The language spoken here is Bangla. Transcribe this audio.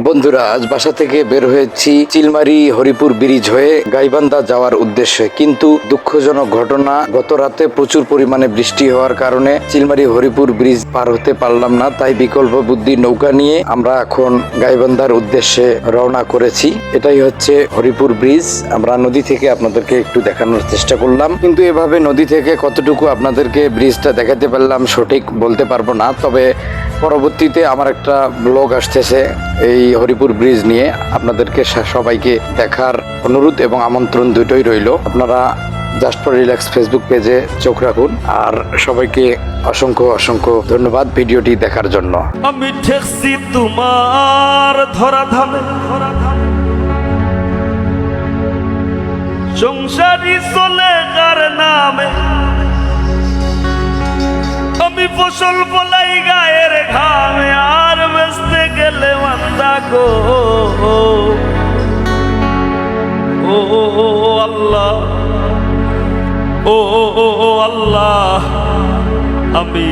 বন্ধুরা, আজ বাসা থেকে বের হয়েছি চিলমারি হরিপুর ব্রিজ হয়ে গাইবান্ধা যাওয়ার উদ্দেশ্যে, কিন্তু দুঃখজনক ঘটনা, গত রাতে প্রচুর পরিমাণে বৃষ্টি হওয়ার কারণে চিলমারি হরিপুর ব্রিজ পার হতে পারলাম না। তাই বিকল্প বুদ্ধি নৌকা নিয়ে আমরা এখন গাইবান্ধার উদ্দেশ্যে রওনা করেছি। এটাই হচ্ছে হরিপুর ব্রিজ। আমরা নদী থেকে আপনাদেরকে একটু দেখানোর চেষ্টা করলাম, কিন্তু এভাবে নদী থেকে কতটুকু আপনাদেরকে ব্রিজটা দেখাতে পারলাম সঠিক বলতে পারবো না। তবে পরবর্তীতে আমার একটা ব্লগ আসতেছে এই হরিপুর ব্রিজ নিয়ে, আপনাদেরকে সবাইকে দেখার অনুরোধ এবং আমন্ত্রণ দুটোই রইল। আপনারা জাস্ট ফর রিল্যাক্স ফেসবুক পেজে চোখ রাখুন। আর সবাইকে অসংখ্য অসংখ্য ধন্যবাদ ভিডিওটি দেখার জন্য। আমি ঠেকছি তোমার ধরা ধামে, সংসারী চলে কার নামে, আমি ফসল ফলাই গায়ের ঘামে, আর বেচতে গেলে মান্দা গো। ও আল্লাহ, ও আল্লাহ, আমি